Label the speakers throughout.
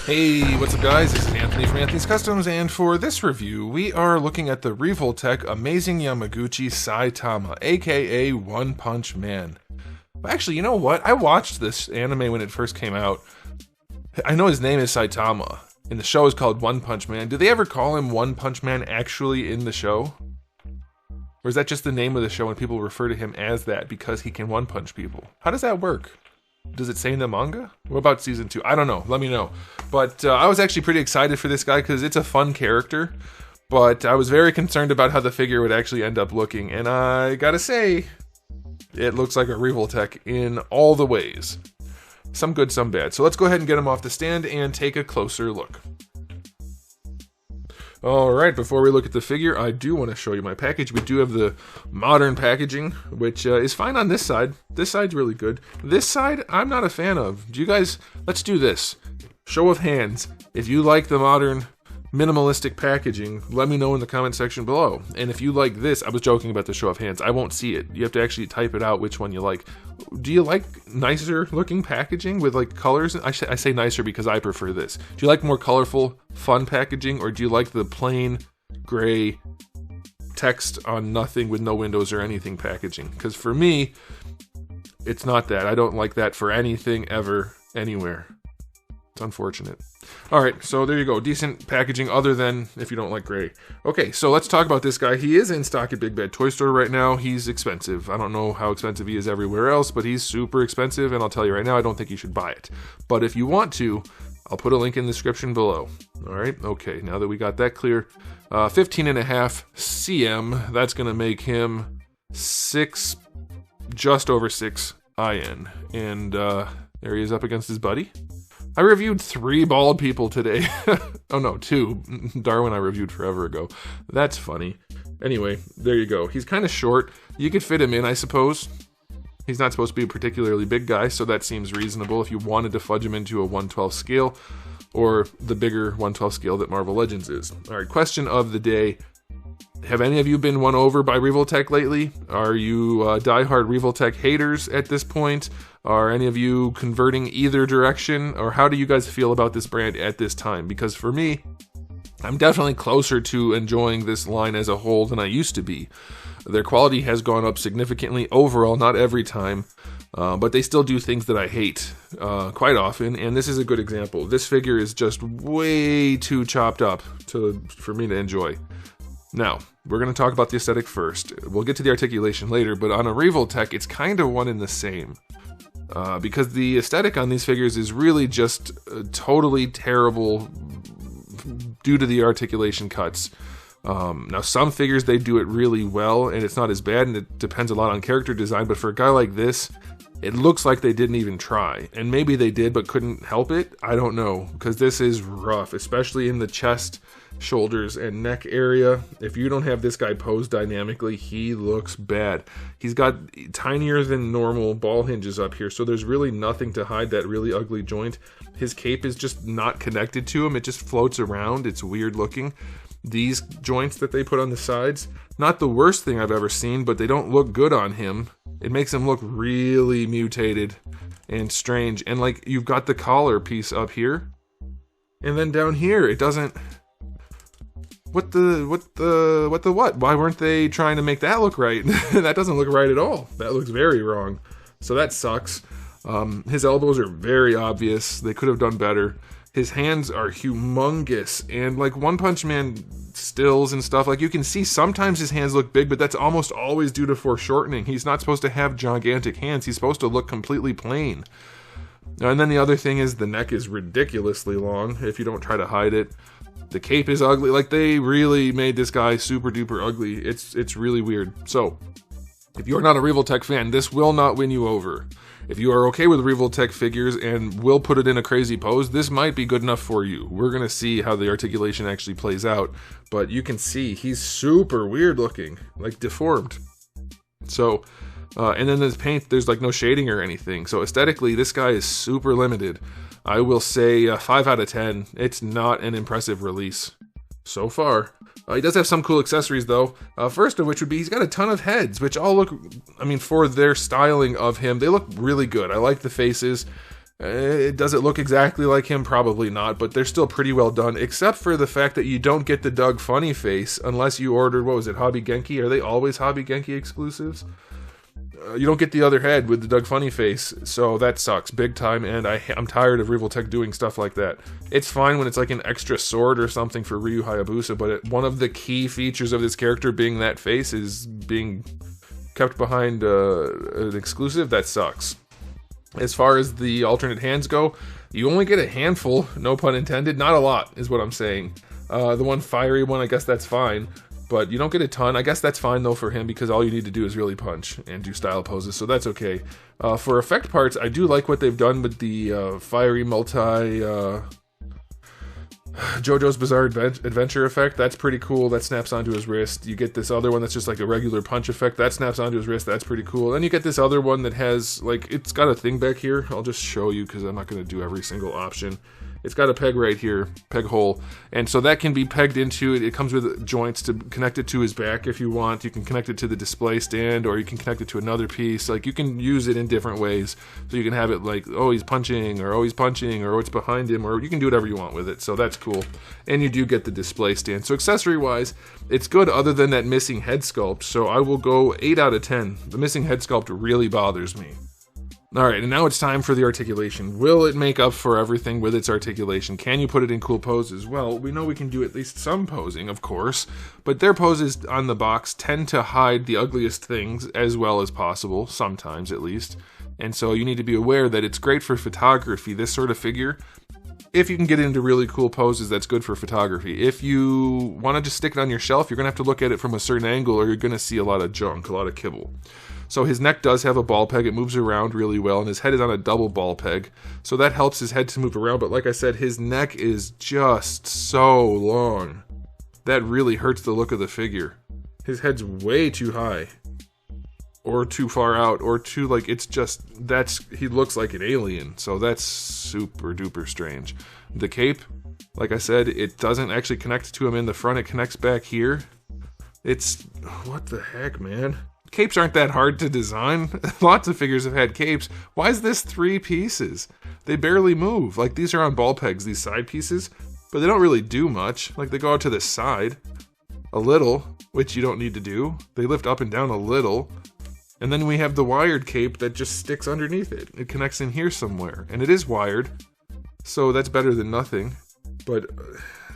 Speaker 1: Hey, what's up guys? This is Anthony from Anthony's Customs, and for this review, we are looking at the Revoltech Amazing Yamaguchi SAITAMA, aka One Punch Man. Actually, you know what? I watched this anime when it first came out. I know his name is SAITAMA, and the show is called One Punch Man. Do they ever call him One Punch Man actually in the show? Or is that just the name of the show and people refer to him as that because he can one-punch people? How does that work? Does it say in the manga? What about season 2? I don't know. Let me know. But I was actually pretty excited for this guy because it's a fun character. But I was very concerned about how the figure would actually end up looking. And I gotta say, it looks like a Revoltech in all the ways. Some good, some bad. So let's go ahead and get him off the stand and take a closer look. Alright, before we look at the figure, I do want to show you my package. We do have the modern packaging, which is fine on this side. This side's really good. This side, I'm not a fan of. Do you guys, let's do this. Show of hands. If you like the modern minimalistic packaging, let me know in the comment section below. And if you like this, I was joking about the show of hands. I won't see it. You have to actually type it out which one you like. Do you like nicer looking packaging with like colors? I say nicer because I prefer this. Do you like more colorful, fun packaging, or do you like the plain gray text on nothing with no windows or anything packaging? Because for me, it's not that. I don't like that for anything ever, anywhere. It's unfortunate. Alright, so there you go. Decent packaging other than if you don't like gray. Okay, so let's talk about this guy. He is in stock at Big Bad Toy Store right now. He's expensive. I don't know how expensive he is everywhere else, but he's super expensive, and I'll tell you right now, I don't think you should buy it. But if you want to, I'll put a link in the description below. Alright, okay, now that we got that clear. 15.5 cm, that's going to make him 6, just over 6 IN. And there he is up against his buddy. I reviewed 3 bald people today. Oh no, 2. Darwin I reviewed forever ago. That's funny. Anyway, there you go. He's kind of short. You could fit him in, I suppose. He's not supposed to be a particularly big guy, so that seems reasonable if you wanted to fudge him into a 1/12 scale, or the bigger 1/12 scale that Marvel Legends is. Alright, question of the day. Have any of you been won over by Revoltech lately? Are you diehard Revoltech haters at this point? Are any of you converting either direction? Or how do you guys feel about this brand at this time? Because for me, I'm definitely closer to enjoying this line as a whole than I used to be. Their quality has gone up significantly overall, not every time, but they still do things that I hate quite often, and this is a good example. This figure is just way too chopped up for me to enjoy. Now, we're going to talk about the aesthetic first. We'll get to the articulation later, but on a Revoltech, it's kind of one and the same. Because the aesthetic on these figures is really just totally terrible due to the articulation cuts. Now, some figures, they do it really well, and it's not as bad, and it depends a lot on character design, but for a guy like this, it looks like they didn't even try. And maybe they did, but couldn't help it. I don't know, because this is rough, especially in the chest, shoulders, and neck area. If you don't have this guy posed dynamically, he looks bad. He's got tinier than normal ball hinges up here, so there's really nothing to hide that really ugly joint. His cape is just not connected to him. It just floats around. It's weird looking. These joints that they put on the sides, not the worst thing I've ever seen, but they don't look good on him. It makes him look really mutated and strange. And like, you've got the collar piece up here, and then down here, it doesn't... What? Why weren't they trying to make that look right? That doesn't look right at all. That looks very wrong. So that sucks. His elbows are very obvious. They could have done better. His hands are humongous, and like One Punch Man stills and stuff, like you can see sometimes his hands look big, but that's almost always due to foreshortening. He's not supposed to have gigantic hands. He's supposed to look completely plain. And then the other thing is the neck is ridiculously long if you don't try to hide it. The cape is ugly. Like, they really made this guy super duper ugly. It's really weird. So, if you're not a Revoltech fan, this will not win you over. If you are okay with Revoltech figures and will put it in a crazy pose, this might be good enough for you. We're going to see how the articulation actually plays out. But you can see he's super weird looking, like deformed. So, and then the paint, there's like no shading or anything. So aesthetically, this guy is super limited. I will say 5 out of 10. It's not an impressive release so far. He does have some cool accessories though. First of which would be he's got a ton of heads, which all look, I mean, for their styling of him, they look really good. I like the faces. Does it look exactly like him? Probably not, but they're still pretty well done, except for the fact that you don't get the Doug Funny Face unless you ordered, what was it, Hobby Genki? Are they always Hobby Genki exclusives? You don't get the other head with the Doug Funny Face, so that sucks big time, and I'm tired of Revoltech doing stuff like that. It's fine when it's like an extra sword or something for Ryu Hayabusa, but one of the key features of this character being that face is being kept behind an exclusive. That sucks. As far as the alternate hands go, you only get a handful, no pun intended, not a lot is what I'm saying. The one fiery one, I guess that's fine. But you don't get a ton. I guess that's fine, though, for him, because all you need to do is really punch and do style poses, so that's okay. For effect parts, I do like what they've done with the fiery multi... JoJo's Bizarre Adventure effect. That's pretty cool. That snaps onto his wrist. You get this other one that's just like a regular punch effect. That snaps onto his wrist. That's pretty cool. Then you get this other one that has, like, it's got a thing back here. I'll just show you, because I'm not going to do every single option. It's got a peg right here, peg hole, and so that can be pegged into it. It comes with joints to connect it to his back if you want. You can connect it to the display stand, or you can connect it to another piece. Like, you can use it in different ways. So you can have it like, oh, he's punching, or oh, he's punching, or oh, it's behind him, or you can do whatever you want with it. So that's cool. And you do get the display stand. So accessory-wise, it's good other than that missing head sculpt. So I will go 8 out of 10. The missing head sculpt really bothers me. Alright, and now it's time for the articulation. Will it make up for everything with its articulation? Can you put it in cool poses? Well, we know we can do at least some posing, of course, but their poses on the box tend to hide the ugliest things as well as possible, sometimes at least. And so you need to be aware that it's great for photography, this sort of figure. If you can get into really cool poses, that's good for photography. If you want to just stick it on your shelf, you're going to have to look at it from a certain angle, or you're going to see a lot of junk, a lot of kibble. So his neck does have a ball peg, it moves around really well, and his head is on a double ball peg, so that helps his head to move around, but like I said, his neck is just so long. That really hurts the look of the figure. His head's way too high, or too far out, or too, like, it's just, he looks like an alien, so that's super duper strange. The cape, like I said, it doesn't actually connect to him in the front, it connects back here. It's, what the heck, man? Capes aren't that hard to design. Lots of figures have had capes. Why is this 3 pieces? They barely move. Like, these are on ball pegs, these side pieces, but they don't really do much. Like, they go out to the side a little, which you don't need to do. They lift up and down a little. And then we have the wired cape that just sticks underneath it. It connects in here somewhere. And it is wired, so that's better than nothing. But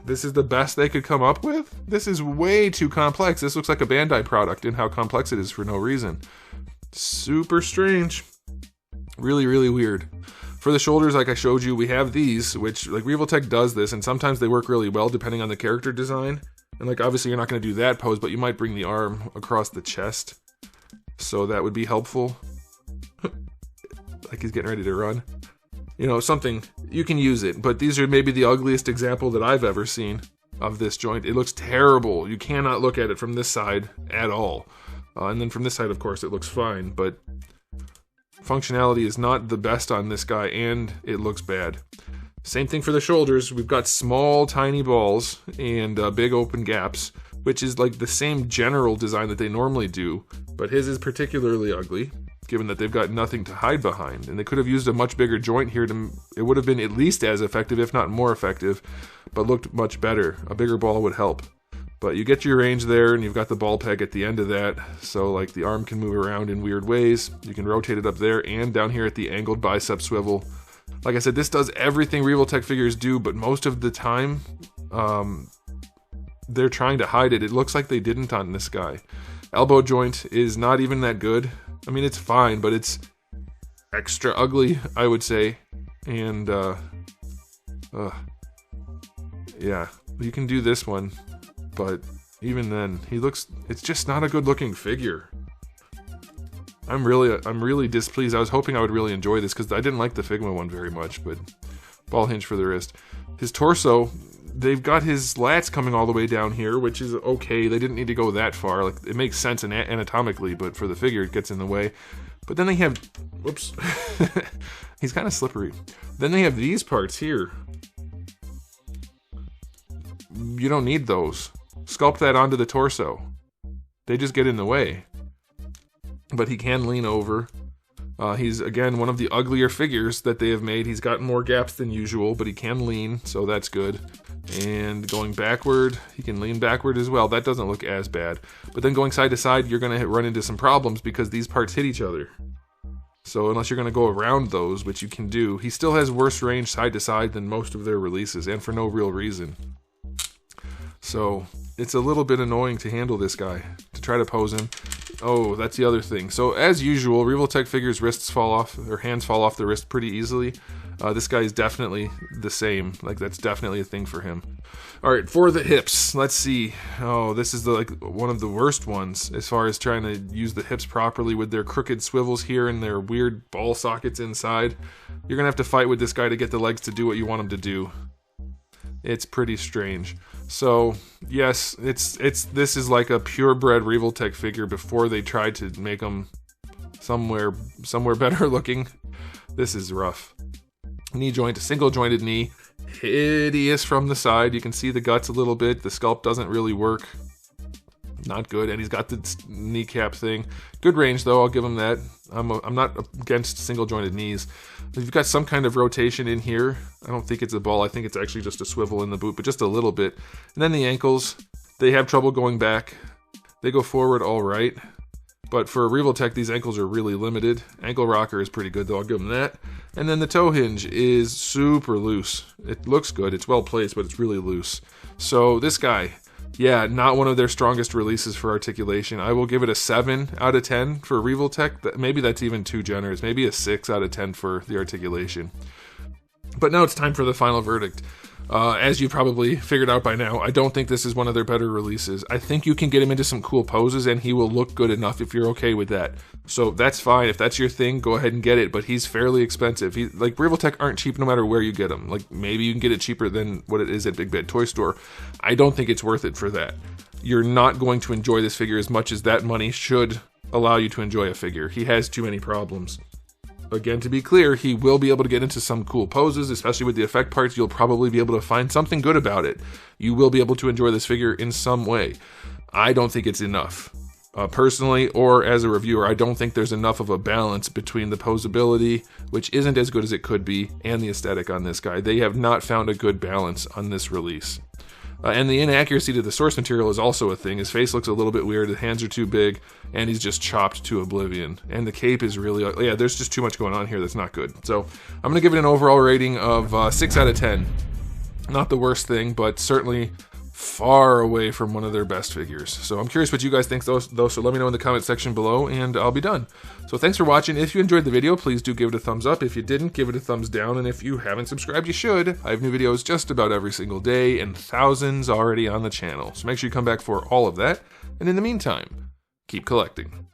Speaker 1: this is the best they could come up with? This is way too complex. This looks like a Bandai product in how complex it is for no reason. Super strange. Really, really weird. For the shoulders, like I showed you, we have these, which, like, Revoltech does this, and sometimes they work really well depending on the character design. And, like, obviously you're not going to do that pose, but you might bring the arm across the chest. So that would be helpful. Like he's getting ready to run. You know, something, you can use it, but these are maybe the ugliest example that I've ever seen of this joint. It looks terrible. You cannot look at it from this side at all. And then from this side, of course, it looks fine, but functionality is not the best on this guy, and it looks bad. Same thing for the shoulders. We've got small, tiny balls and big open gaps, which is like the same general design that they normally do, but his is particularly ugly, given that they've got nothing to hide behind. And they could have used a much bigger joint here. It would have been at least as effective, if not more effective, but looked much better. A bigger ball would help. But you get your range there, and you've got the ball peg at the end of that, so like the arm can move around in weird ways. You can rotate it up there and down here at the angled bicep swivel. Like I said, this does everything Revoltech figures do, but most of the time, they're trying to hide it. It looks like they didn't on this guy. Elbow joint is not even that good. I mean, it's fine, but it's extra ugly, I would say. And, yeah, you can do this one, but even then, it's just not a good looking figure. I'm really displeased. I was hoping I would really enjoy this, because I didn't like the Figma one very much, but ball hinge for the wrist. His torso, they've got his lats coming all the way down here, which is okay. They didn't need to go that far. Like, it makes sense anatomically, but for the figure, it gets in the way. But then they have, whoops, he's kind of slippery. Then they have these parts here. You don't need those. Sculpt that onto the torso. They just get in the way. But he can lean over. He's, again, one of the uglier figures that they have made. He's got more gaps than usual, but he can lean, so that's good. And going backward, he can lean backward as well. That doesn't look as bad. But then going side to side, you're going to run into some problems because these parts hit each other. So unless you're going to go around those, which you can do, he still has worse range side to side than most of their releases, and for no real reason. So it's a little bit annoying to handle this guy, to try to pose him. Oh, that's the other thing. So as usual, Revoltech figures wrists fall off, or hands fall off the wrist pretty easily. This guy is definitely the same. Like, that's definitely a thing for him. All right, for the hips, let's see. Oh, this is one of the worst ones as far as trying to use the hips properly with their crooked swivels here and their weird ball sockets inside. You're gonna have to fight with this guy to get the legs to do what you want them to do. It's pretty strange. So yes, this is like a purebred Revoltech figure before they tried to make them somewhere better looking. This is rough. Knee joint, a single jointed knee, hideous from the side. You can see the guts a little bit. The sculpt doesn't really work. Not good. And he's got the kneecap thing. Good range though, I'll give him that. I'm not against single jointed knees. You've got some kind of rotation in here. I don't think it's a ball. I think it's actually just a swivel in the boot, but just a little bit. And then the ankles, they have trouble going back. They go forward all right. But for Revoltech, these ankles are really limited. Ankle rocker is pretty good though, I'll give them that. And then the toe hinge is super loose. It looks good, it's well placed, but it's really loose. So this guy, yeah, not one of their strongest releases for articulation. I will give it a 7 out of 10 for Revoltech. Maybe that's even too generous. Maybe a 6 out of 10 for the articulation. But now it's time for the final verdict. As you probably figured out by now, I don't think this is one of their better releases. I think you can get him into some cool poses and he will look good enough if you're okay with that. So that's fine. If that's your thing, go ahead and get it. But he's fairly expensive. Like, Revoltech aren't cheap no matter where you get them. Like, maybe you can get it cheaper than what it is at Big Bad Toy Store. I don't think it's worth it for that. You're not going to enjoy this figure as much as that money should allow you to enjoy a figure. He has too many problems. Again, to be clear, he will be able to get into some cool poses, especially with the effect parts. You'll probably be able to find something good about it. You will be able to enjoy this figure in some way. I don't think it's enough. Personally, or as a reviewer, I don't think there's enough of a balance between the poseability, which isn't as good as it could be, and the aesthetic on this guy. They have not found a good balance on this release. And the inaccuracy to the source material is also a thing. His face looks a little bit weird, the hands are too big, and he's just chopped to oblivion. And the cape is really, yeah, there's just too much going on here that's not good. So I'm going to give it an overall rating of 6 out of 10. Not the worst thing, but certainly far away from one of their best figures. So I'm curious what you guys think though, so let me know in the comment section below, and I'll be done. So thanks for watching. If you enjoyed the video, please do give it a thumbs up. If you didn't, give it a thumbs down, and if you haven't subscribed, you should. I have new videos just about every single day, and thousands already on the channel. So make sure you come back for all of that, and in the meantime, keep collecting.